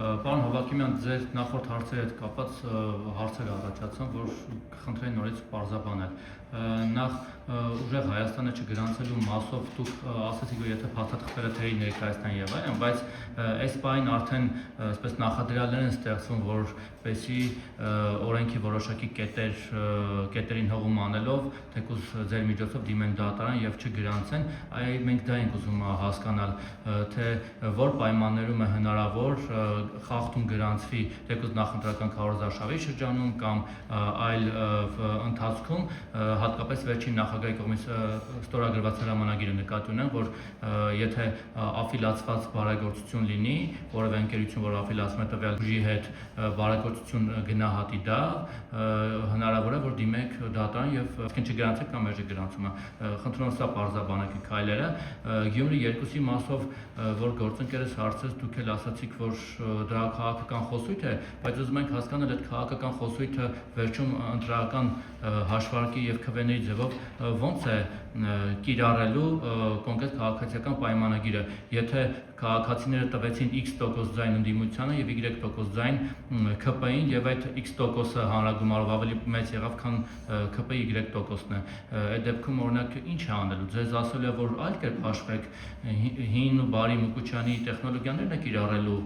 Պարոն Հովակիմյան, ձեր նախորդ հարցերի հետ կապված հարցեր առաջացան, որ կխնդրեի նորից պարզաբանել։ Նախ ուժեղ Հայաստանը չգրանցելու մասով դուք ասացիք, որ եթե փաստաթղթերը թերի ներկայացնեն եւ այլն, բայց այս պահին արդեն այսպես նախադրյալներ են ստեղծվում, որպեսզի օրենքի որոշակի կետերին հողում անելով, թեկուզ ձեր միջոցով դիմեն դատարան եւ չգրանցեն, մենք դա ենք ուզում հասկանալ, թե որ պայմաններում է հնարավոր խախտում գրանցվի թեկուզ նախընտրական քարոզարշավի շրջանում կամ այլ ընթացքում, հատկապես վերջին նախագահի կողմից ստորագրված հրամանագիրը նկատի ունեմ, որ եթե աֆիլացված բարեգործություն լինի, որևէ ընկերություն, որ աֆիլացում է տվյալ ուժի հետ բարեգործություն գնահատի դա, հնարավոր է, որ դիմեք դատարան եւ չգրանցեք կամ մեջը գրանցումը։ Խնդրում եմ սա պարզաբանեք քայլերը։ Գյումրի 2-ի մասով, որ գործընկերս հարցրեց, դուք էլ ասացիք, որ դրա քաղաքական խոսույթ է, բայց ուզում ենք հասկանալ այդ քաղաքական խոսույթը վերջում ընտրական հաշվարկի եւ քվեների ձևով ոնց է կիրառելու կոնկրետ քաղաքացիական պայմանագիրը, եթե քաղաքացիները տվեցին X% ձայն ընդդիմությանը եւ Y% ձայն ՔՊ-ին եւ այդ X%-ը հանրագումարով ավելի մեծ եղավ, քան ՔՊ-ի Y%-ն է։ Այդ դեպքում օրինակ ինչ է անելու։ Ձեզ ասել է, որ այլ կերպ հաշվեք հին ու բարի Մուկուչյանի տեխնոլոգիաներն է կիրառելու,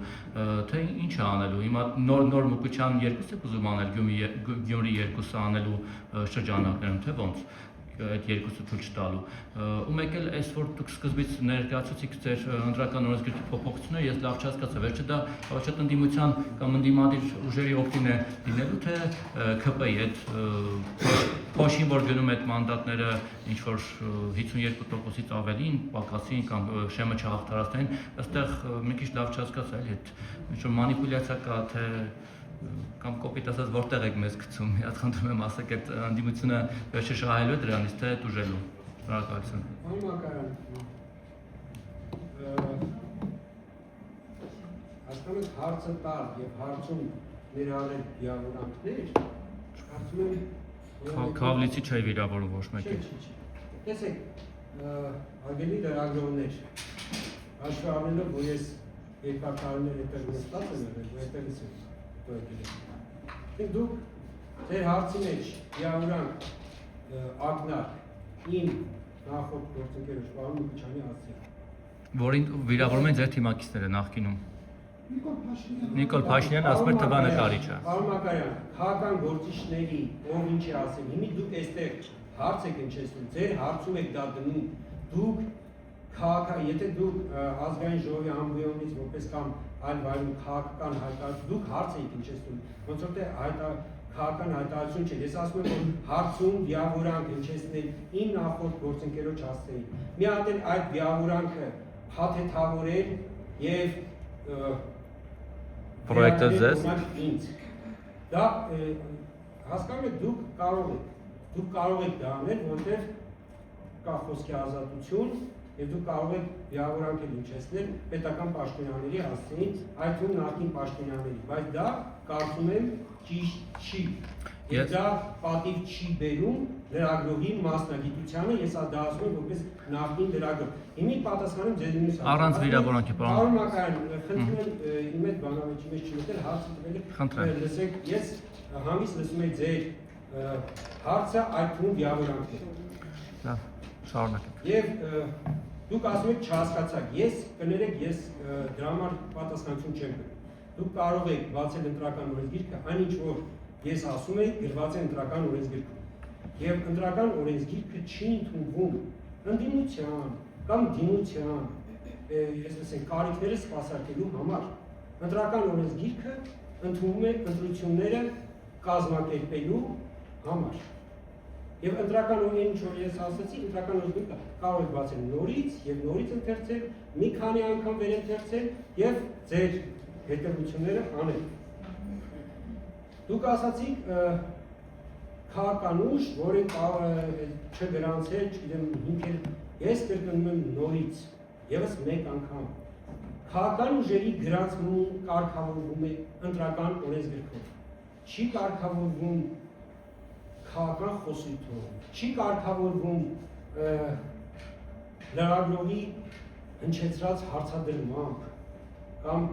թե ինչ է անելու։ Հիմա նոր Մուկուչյան 2-ը ուզում անել Գյումրի 2-ը անելու շրջանակներում, թե ոնց այդ երկուսը ցույց տալու։ Ու մեկ էլ այս որ դուք սկզբից ներկայացուցիք ձեր ընտրական օրենսգրքի փոփոխությունները, ես լավ չհասկացա, վերջը դա առաջատ ընդդիմության կամ ընդդիմադիր ուժերի օգտին է լինելու, թե ՔՊ-ի այդ փոշին, որ գնում այդ մանդատները ինչ որ 52%-ից ավելին, պակասին կամ շեմը չհաղթարացնեն, այստեղ մի քիչ լավ չհասկացա, էլի այդ ինչ որ մանիպուլյացիա կա, թե կամ կոպիտ ասած որտեղ եք մեզ գցում, մի հատ խնդրում եմ ասեք այդ ընդդիմությունը վերջը շահելու է դրանից, թե դուժելու։ Շնորհակալություն։ Անմակարան, հասկանում եք հարցը տալ և հարցում ներառել վիրավորանքներ, կարծում եմ Քավլիցի չէ վիրավորում ոչ մեկի։ Տեսեք, արգելի լրագրողներ, հաշվի առնելով, որ ես երկար տարիներ հետև նստած եմ եղել, որ հետևից եմ եկել։ Դուք ձեր հարցի մեջ վիրավորանք ակնարկ իմ նախորդ գործընկերոջ պարոն Մուկուչյանի հասցրել։ Որին վիրավորում են ձեր թիմակիցները նախկինում։ Նիկոլ Փաշինյանը ասում էր թվանկարիչը։ Պարոն Մակարյան, քաղաքական գործիչների ով ինչ է ասել, հիմի դուք այստեղ հարց եք հնչեցնում, ձեր հարցում եք դա դնում, դուք եթե դուք ազգային ժողովի ամբիոնից որպես կամ այլ վայրում քաղաքական հայտարարություն, դուք հարց եք հնչեցնում, ոնց որ թե քաղաքական հայտարարություն չէ, ես ասում եմ, որ հարցում վիրավորանք հնչեցնել իմ նախորդ գործընկերոջ հասցեին։ Մի հատ էլ այդ վիրավորանքը փաթեթավորել եւ պրոյեկտը ձեզ ինձ։ Դա հասկանում եք, դուք կարող եք դա անել, որտեղ կա խոսքի ազատություն եւ դուք կարող եք վիրավորանք հնչեցնել պետական պաշտոնյաների հասցեին, այդ թվում նախկին պաշտոնյաների, բայց դա կարծում եմ ճիշտ չի։ Եվ դա պատիվ չի բերում լրագրողի մասնագիտությանը, ես դա ասում եմ որպես նախկին լրագրող։ Հիմի պատասխանում ձեր նույնիսկ առանց վիրավորանքի, պարոն Մակարյան, խնդրում եմ իմ այդ բանավեճի մեջ չմտել, հարցը տվել եք, լսեք, ես համից լսում եմ ձեր հարցը, այդ թվում վիրավորանքն է։ Լավ, շարունակենք։ Եվ դուք ասում եք չհասկացաք, ես կներեք, ես դրա համար պատասխանություն չեմ կրում։ Դուք կարող եք բացել ընտրական օրենսգիրքը, այնինչ որ ես ասում եմ, գրված է ընտրական օրենսգիրքում։ Եվ ընտրական օրենսգիրքը չի ընդունվում ընդդիմության կամ դիմության, ես ասեմ, կարիքները սպասարկելու համար։ Ընտրական օրենսգիրքը ընդունվում է ընտրությունները կազմակերպելու համար։ Եվ ընտրական օրենքին, ինչ որ ես ասացի, ընտրական օրենսգիրքը կարող եք բացել նորից եւ նորից ընթերցել, մի քանի անգամ վերընթերցել եւ ձեր հետևությունները անել։ Դուք ասացիք քաղաքական ուժ, որը չգրանցել, չգիտեմ, հիմքեր, ես կրկնում եմ նորից, եւս մեկ անգամ։ Քաղաքական ուժերի գրանցումը կարգավորվում է ընտրական օրենսգրքով։ Չի կարգավորվում քաղաքական խոսույթով, չի կարգավորվում լրագրողի հնչեցրած հարցադրմամբ կամ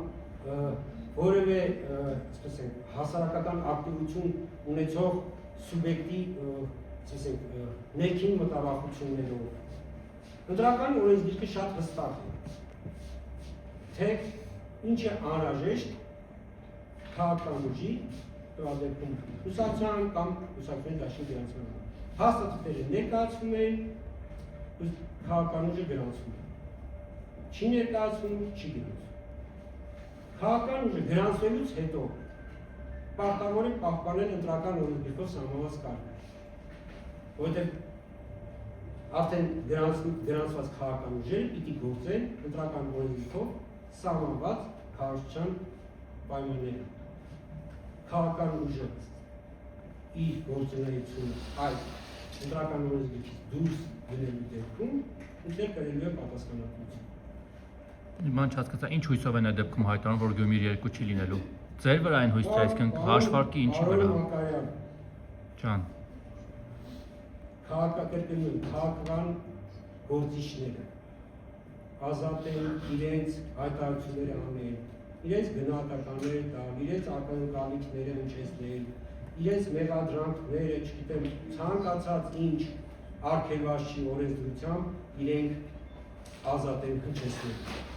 որևէ, ասես ենք, հասարակական ակտիվություն ունեցող սուբյեկտի, ասես ենք, ներքին մտավախություններով։ Ընտրական օրենսգիրքը շատ հստակ է, թե ինչ է անհրաժեշտ քաղաքական ուժի, դեպքում կուսակցության կամ կուսակցության դաշինքի գրանցման։ Հաստատությունները ներկայացվում են, քաղաքական ուժը գրանցվում է։ Չի ներկայացվում, չի գրանցվում։ Քաղաքական ուժը գրանցվելուց հետո պարտավոր է պահպանել ընտրական օրենսգիրքով սահմանված կարգը, որովհետև արդեն գրանցված քաղաքական ուժերը պիտի գործեն ընտրական օրենսգիրքով սահմանված քարոզչության պայմաններում։ Քաղաքական ուժը իր գործունեությունը այդ ընտրական օրենսգիրքից դուրս գնելու դեպքում ինքն կրելու է պատասխանատվություն։ Իման չհասկացա, ինչ հույսով են այդ դեպքում հայտարարում, որ Գյումրի 2 չի լինելու։ Ձեր վրա այն հույսը, այսինքն հաշվարկի ինչի վրա։ Ջան։ Քաղաքական գործիչները ազատ են իրենց հայտարարությունները անել, իրենց գնահատականները տալ, իրենց ակնկալիքները հնչեցնել, իրենց մեղադրանքները, չգիտեմ, ցանկացած ինչ արգելված չի օրենսդրությամբ իրենք ազատ են հնչեցնել։